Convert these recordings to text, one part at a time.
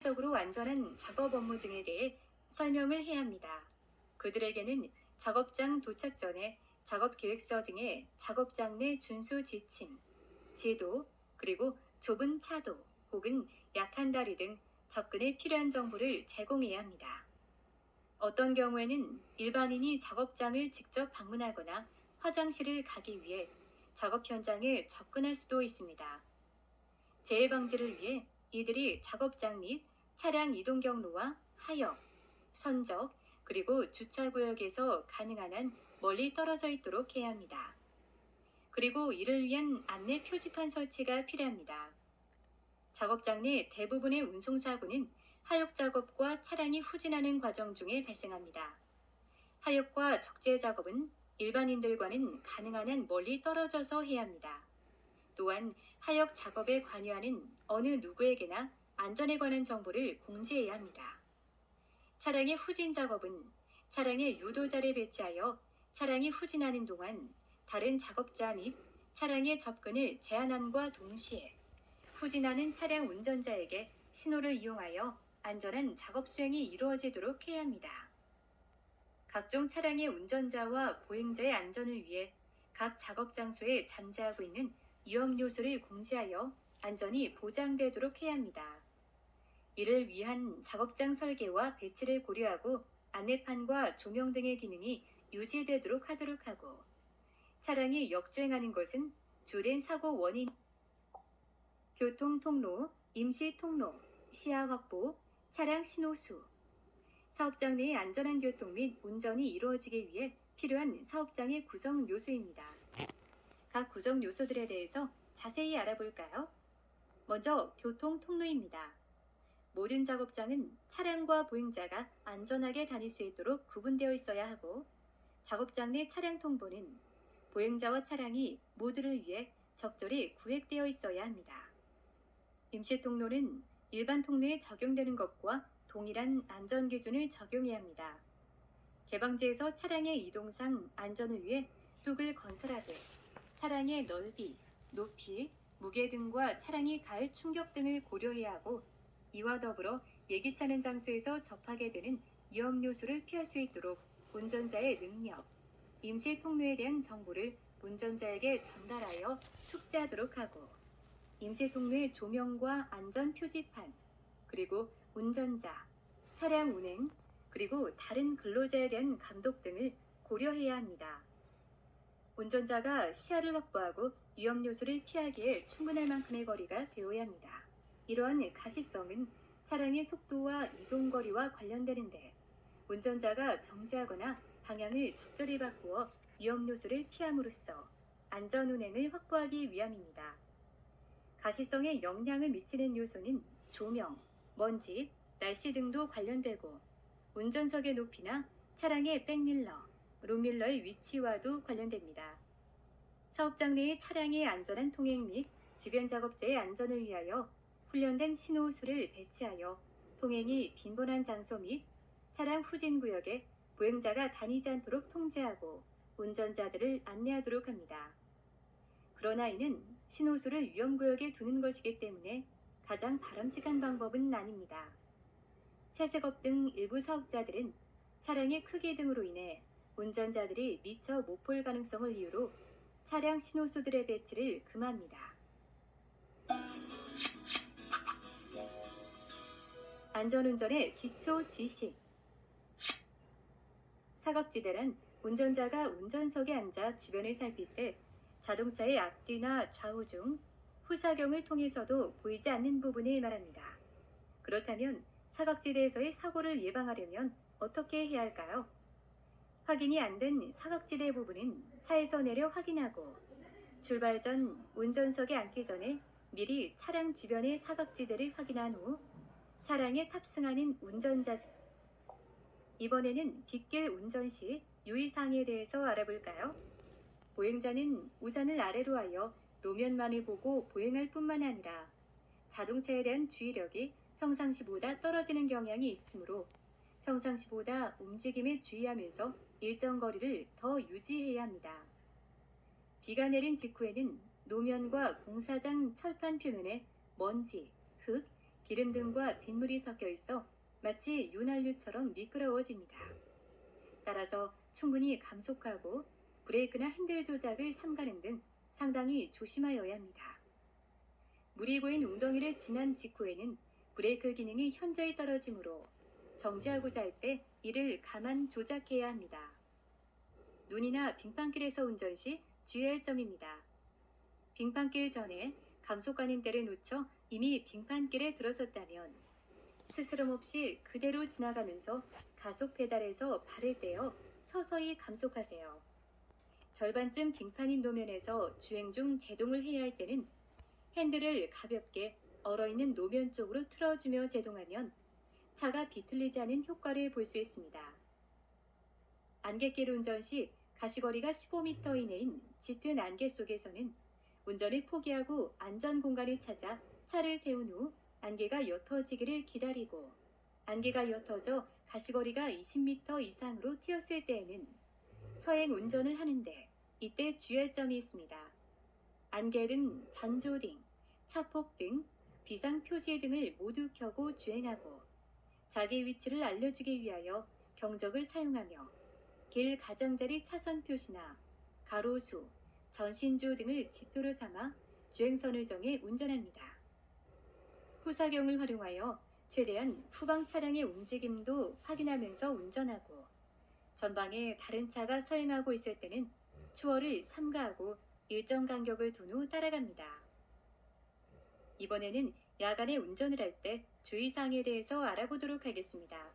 사회적으로 안전한 작업 업무 등에 대해 설명을 해야 합니다. 그들에게는 작업장 도착 전에 작업 계획서 등의 작업장 내 준수 지침, 지도, 그리고 좁은 차도 혹은 약한 다리 등 접근에 필요한 정보를 제공해야 합니다. 어떤 경우에는 일반인이 작업장을 직접 방문하거나 화장실을 가기 위해 작업 현장에 접근할 수도 있습니다. 재해 방지를 위해 이들이 작업장 및 차량 이동 경로와 하역, 선적, 그리고 주차구역에서 가능한 한 멀리 떨어져 있도록 해야 합니다. 그리고 이를 위한 안내 표지판 설치가 필요합니다. 작업장 내 대부분의 운송사고는 하역 작업과 차량이 후진하는 과정 중에 발생합니다. 하역과 적재 작업은 일반인들과는 가능한 한 멀리 떨어져서 해야 합니다. 또한 하역 작업에 관여하는 어느 누구에게나 안전에 관한 정보를 공지해야 합니다. 차량의 후진 작업은 차량에 유도자를 배치하여 차량이 후진하는 동안 다른 작업자 및 차량의 접근을 제한함과 동시에 후진하는 차량 운전자에게 신호를 이용하여 안전한 작업 수행이 이루어지도록 해야 합니다. 각종 차량의 운전자와 보행자의 안전을 위해 각 작업 장소에 잠재하고 있는 위험 요소를 공지하여 안전이 보장되도록 해야 합니다. 이를 위한 작업장 설계와 배치를 고려하고 안내판과 조명 등의 기능이 유지되도록 하도록 하고, 차량이 역주행하는 것은 주된 사고 원인, 교통 통로, 임시 통로, 시야 확보, 차량 신호수, 사업장 내의 안전한 교통 및 운전이 이루어지기 위해 필요한 사업장의 구성 요소입니다. 각 구성 요소들에 대해서 자세히 알아볼까요? 먼저 교통 통로입니다. 모든 작업장은 차량과 보행자가 안전하게 다닐 수 있도록 구분되어 있어야 하고, 작업장 내 차량 통보는 보행자와 차량이 모두를 위해 적절히 구획되어 있어야 합니다. 임시 통로는 일반 통로에 적용되는 것과 동일한 안전 기준을 적용해야 합니다. 개방지에서 차량의 이동상 안전을 위해 뚝을 건설하되 차량의 넓이, 높이, 무게 등과 차량이 가할 충격 등을 고려해야 하고, 이와 더불어 예기치 않은 장소에서 접하게 되는 위험 요소를 피할 수 있도록 운전자의 능력, 임시 통로에 대한 정보를 운전자에게 전달하여 숙지하도록 하고, 임시 통로의 조명과 안전 표지판, 그리고 운전자, 차량 운행, 그리고 다른 근로자에 대한 감독 등을 고려해야 합니다. 운전자가 시야를 확보하고 위험 요소를 피하기에 충분할 만큼의 거리가 되어야 합니다. 이러한 가시성은 차량의 속도와 이동 거리와 관련되는데, 운전자가 정지하거나 방향을 적절히 바꾸어 위험 요소를 피함으로써 안전 운행을 확보하기 위함입니다. 가시성에 영향을 미치는 요소는 조명, 먼지, 날씨 등도 관련되고, 운전석의 높이나 차량의 백밀러, 룸밀러의 위치와도 관련됩니다. 사업장 내의 차량의 안전한 통행 및 주변 작업자의 안전을 위하여 훈련된 신호수를 배치하여 통행이 빈번한 장소 및 차량 후진 구역에 보행자가 다니지 않도록 통제하고 운전자들을 안내하도록 합니다. 그러나 이는 신호수를 위험구역에 두는 것이기 때문에 가장 바람직한 방법은 아닙니다. 채색업 등 일부 사업자들은 차량의 크기 등으로 인해 운전자들이 미처 못 볼 가능성을 이유로 차량 신호수들의 배치를 금합니다. 안전운전의 기초 지식. 사각지대란 운전자가 운전석에 앉아 주변을 살필 때 자동차의 앞뒤나 좌우 중 후사경을 통해서도 보이지 않는 부분을 말합니다. 그렇다면 사각지대에서의 사고를 예방하려면 어떻게 해야 할까요? 확인이 안 된 사각지대 부분은 차에서 내려 확인하고, 출발 전 운전석에 앉기 전에 미리 차량 주변의 사각지대를 확인한 후 차량에 탑승하는 운전자. 이번에는 빗길 운전 시 유의사항에 대해서 알아볼까요? 보행자는 우산을 아래로 하여 노면만을 보고 보행할 뿐만 아니라 자동차에 대한 주의력이 평상시보다 떨어지는 경향이 있으므로 평상시보다 움직임에 주의하면서 일정 거리를 더 유지해야 합니다. 비가 내린 직후에는 노면과 공사장 철판 표면에 먼지, 흙, 기름 등과 빗물이 섞여 있어 마치 윤활유처럼 미끄러워집니다. 따라서 충분히 감속하고 브레이크나 핸들 조작을 삼가는 등 상당히 조심하여야 합니다. 물이 고인 웅덩이를 지난 직후에는 브레이크 기능이 현저히 떨어지므로 정지하고자 할 때 이를 가만 조작해야 합니다. 눈이나 빙판길에서 운전 시 주의할 점입니다. 빙판길 전에 감속가님대를 놓쳐 이미 빙판길에 들어섰다면 스스럼 없이 그대로 지나가면서 가속 페달에서 발을 떼어 서서히 감속하세요. 절반쯤 빙판인 노면에서 주행 중 제동을 해야 할 때는 핸들을 가볍게 얼어있는 노면 쪽으로 틀어주며 제동하면 차가 비틀리지 않은 효과를 볼 수 있습니다. 안갯길 운전 시 가시거리가 15m 이내인 짙은 안개 속에서는 운전을 포기하고 안전 공간을 찾아 차를 세운 후 안개가 옅어지기를 기다리고 안개가 옅어져 가시거리가 20m 이상으로 튀었을 때에는 서행 운전을 하는데 이때 주의할 점이 있습니다. 안개등, 전조등, 차폭등, 비상 표시 등을 모두 켜고 주행하고 자기 위치를 알려주기 위하여 경적을 사용하며 길 가장자리 차선 표시나 가로수, 전신주 등을 지표로 삼아 주행선을 정해 운전합니다. 후사경을 활용하여 최대한 후방 차량의 움직임도 확인하면서 운전하고 전방에 다른 차가 서행하고 있을 때는 추월을 삼가하고 일정 간격을 둔 후 따라갑니다. 이번에는 야간에 운전을 할 때 주의사항에 대해서 알아보도록 하겠습니다.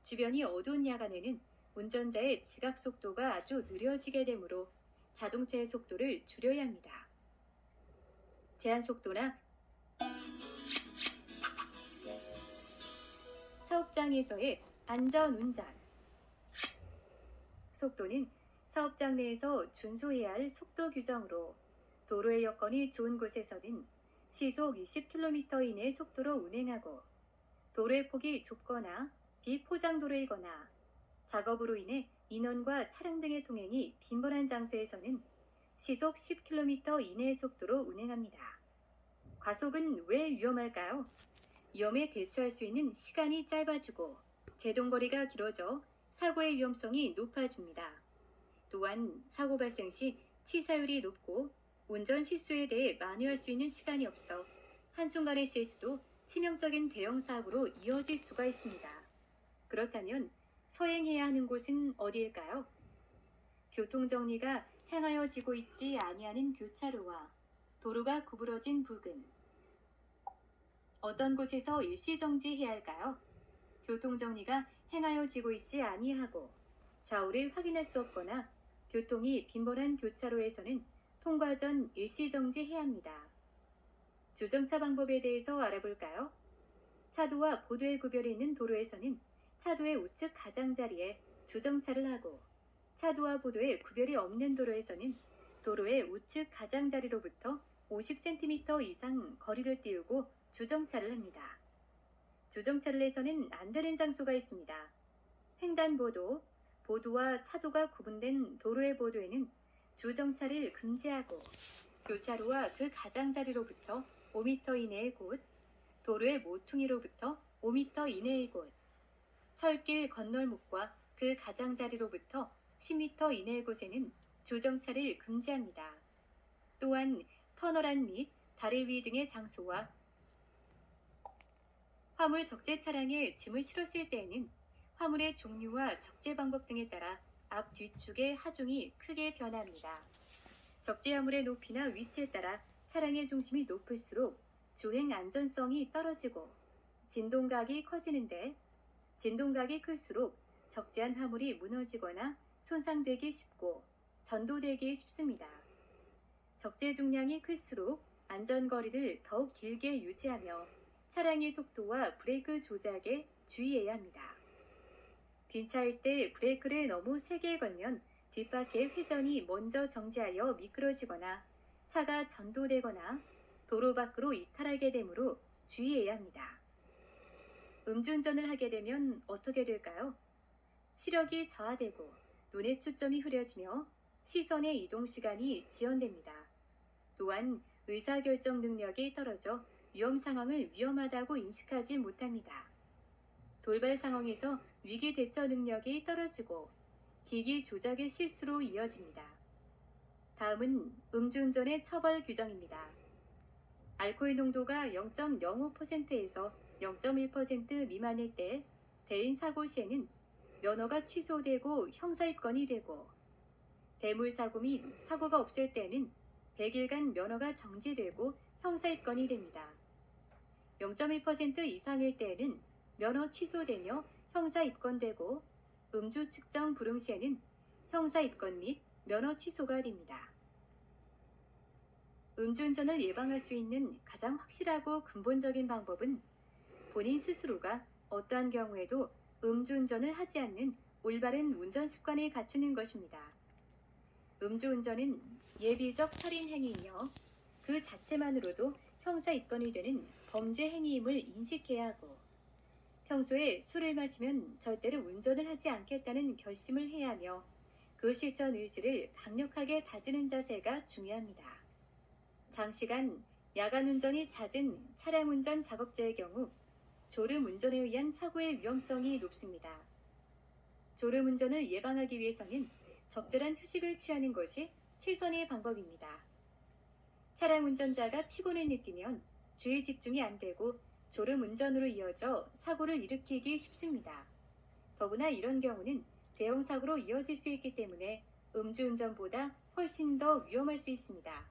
주변이 어두운 야간에는 운전자의 지각 속도가 아주 느려지게 되므로 자동차의 속도를 줄여야 합니다. 제한 속도나 사업장에서의 안전 운전. 속도는 사업장 내에서 준수해야 할 속도 규정으로 도로의 여건이 좋은 곳에서는 시속 20km 이내 속도로 운행하고 도로의 폭이 좁거나 비포장도로이거나 작업으로 인해 인원과 차량 등의 통행이 빈번한 장소에서는 시속 10km 이내의 속도로 운행합니다. 과속은 왜 위험할까요? 위험에 대처할 수 있는 시간이 짧아지고 제동거리가 길어져 사고의 위험성이 높아집니다. 또한 사고 발생 시 치사율이 높고 운전 실수에 대해 만회할 수 있는 시간이 없어 한순간의 실수도 치명적인 대형 사고로 이어질 수가 있습니다. 그렇다면 서행해야 하는 곳은 어디일까요? 교통정리가 행하여지고 있지 아니하는 교차로와 도로가 구부러진 부근. 어떤 곳에서 일시정지해야 할까요? 교통정리가 행하여지고 있지 아니하고 좌우를 확인할 수 없거나 교통이 빈번한 교차로에서는 통과 전 일시정지해야 합니다. 주정차 방법에 대해서 알아볼까요? 차도와 보도의 구별이 있는 도로에서는 차도의 우측 가장자리에 주정차를 하고 차도와 보도의 구별이 없는 도로에서는 도로의 우측 가장자리로부터 50cm 이상 거리를 띄우고 주정차를 합니다. 주정차를 해서는 안 되는 장소가 있습니다. 횡단보도, 보도와 차도가 구분된 도로의 보도에는 주정차를 금지하고 교차로와 그 가장자리로부터 5m 이내의 곳, 도로의 모퉁이로부터 5m 이내의 곳, 철길 건널목과 그 가장자리로부터 10m 이내의 곳에는 주정차를 금지합니다. 또한 터널안 및 다리 위 등의 장소와 화물 적재 차량에 짐을 실었을 때에는 화물의 종류와 적재 방법 등에 따라 앞 뒤축의 하중이 크게 변합니다. 적재 화물의 높이나 위치에 따라 차량의 중심이 높을수록 주행 안전성이 떨어지고 진동각이 커지는데 진동각이 클수록 적재한 화물이 무너지거나 손상되기 쉽고 전도되기 쉽습니다. 적재 중량이 클수록 안전거리를 더욱 길게 유지하며 차량의 속도와 브레이크 조작에 주의해야 합니다. 빈 차일 때 브레이크를 너무 세게 걸면 뒷바퀴의 회전이 먼저 정지하여 미끄러지거나 차가 전도되거나 도로 밖으로 이탈하게 되므로 주의해야 합니다. 음주운전을 하게 되면 어떻게 될까요? 시력이 저하되고 눈의 초점이 흐려지며 시선의 이동 시간이 지연됩니다. 또한 의사결정 능력이 떨어져 위험 상황을 위험하다고 인식하지 못합니다. 돌발 상황에서 위기 대처 능력이 떨어지고 기기 조작의 실수로 이어집니다. 다음은 음주운전의 처벌 규정입니다. 알코올 농도가 0.05%에서 0.1% 미만일 때 대인 사고 시에는 면허가 취소되고 형사 입건이 되고, 대물 사고 및 사고가 없을 때는 100일간 면허가 정지되고 형사 입건이 됩니다. 0.1% 이상일 때에는 면허 취소되며 형사 입건되고, 음주 측정 불응 시에는 형사 입건 및 면허 취소가 됩니다. 음주운전을 예방할 수 있는 가장 확실하고 근본적인 방법은 본인 스스로가 어떠한 경우에도 음주운전을 하지 않는 올바른 운전 습관을 갖추는 것입니다. 음주운전은 예비적 살인 행위이며 그 자체만으로도 형사 입건이 되는 범죄 행위임을 인식해야 하고, 평소에 술을 마시면 절대로 운전을 하지 않겠다는 결심을 해야 하며 그 실천 의지를 강력하게 다지는 자세가 중요합니다. 장시간 야간 운전이 잦은 차량 운전 작업자의 경우 졸음 운전에 의한 사고의 위험성이 높습니다. 졸음 운전을 예방하기 위해서는 적절한 휴식을 취하는 것이 최선의 방법입니다. 차량 운전자가 피곤을 느끼면 주의 집중이 안 되고 졸음 운전으로 이어져 사고를 일으키기 쉽습니다. 더구나 이런 경우는 대형 사고로 이어질 수 있기 때문에 음주운전보다 훨씬 더 위험할 수 있습니다.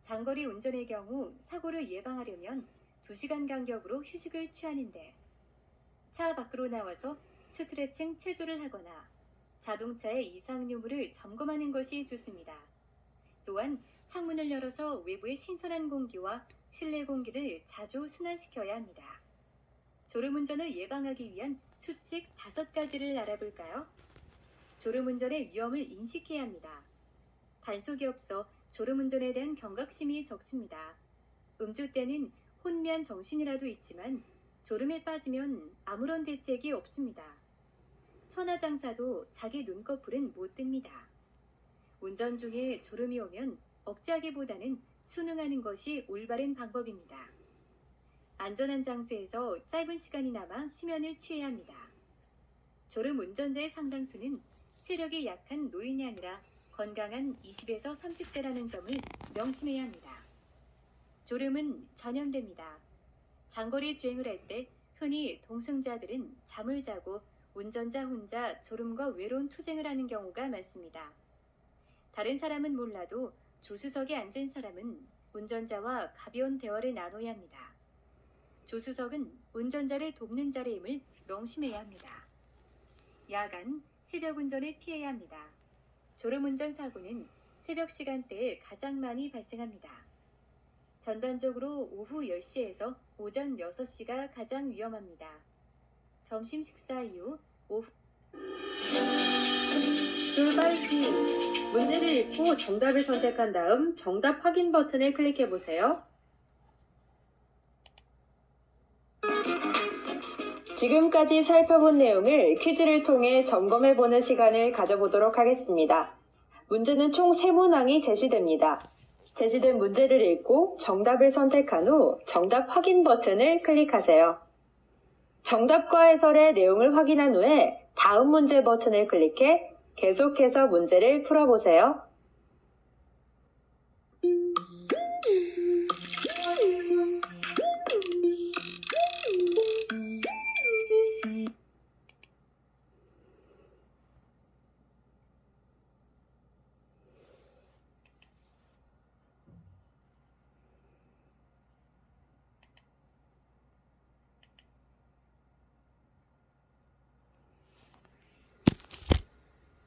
장거리 운전의 경우 사고를 예방하려면 2시간 간격으로 휴식을 취하는데, 차 밖으로 나와서 스트레칭 체조를 하거나 자동차의 이상 유무를 점검하는 것이 좋습니다. 또한 창문을 열어서 외부의 신선한 공기와 실내 공기를 자주 순환시켜야 합니다. 졸음운전을 예방하기 위한 수칙 5가지를 알아볼까요? 졸음운전의 위험을 인식해야 합니다. 단속이 없어 졸음운전에 대한 경각심이 적습니다. 음주 때는 혼미한 정신이라도 있지만 졸음에 빠지면 아무런 대책이 없습니다. 천하장사도 자기 눈꺼풀은 못 뜹니다. 운전 중에 졸음이 오면 억제하기보다는 순응하는 것이 올바른 방법입니다. 안전한 장소에서 짧은 시간이 남아 수면을 취해야 합니다. 졸음 운전자의 상당수는 체력이 약한 노인이 아니라 건강한 20에서 30대라는 점을 명심해야 합니다. 졸음은 전염됩니다. 장거리 주행을 할 때 흔히 동승자들은 잠을 자고 운전자 혼자 졸음과 외로운 투쟁을 하는 경우가 많습니다. 다른 사람은 몰라도 조수석에 앉은 사람은 운전자와 가벼운 대화를 나눠야 합니다. 조수석은 운전자를 돕는 자리임을 명심해야 합니다. 야간, 새벽 운전을 피해야 합니다. 졸음운전 사고는 새벽 시간대에 가장 많이 발생합니다. 전반적으로 오후 10시에서 오전 6시가 가장 위험합니다. 점심 식사 이후 오후 돌발 퀴즈. 문제를 읽고 정답을 선택한 다음 정답 확인 버튼을 클릭해 보세요. 지금까지 살펴본 내용을 퀴즈를 통해 점검해보는 시간을 가져보도록 하겠습니다. 문제는 총 3문항이 제시됩니다. 제시된 문제를 읽고 정답을 선택한 후 정답 확인 버튼을 클릭하세요. 정답과 해설의 내용을 확인한 후에 다음 문제 버튼을 클릭해 계속해서 문제를 풀어보세요.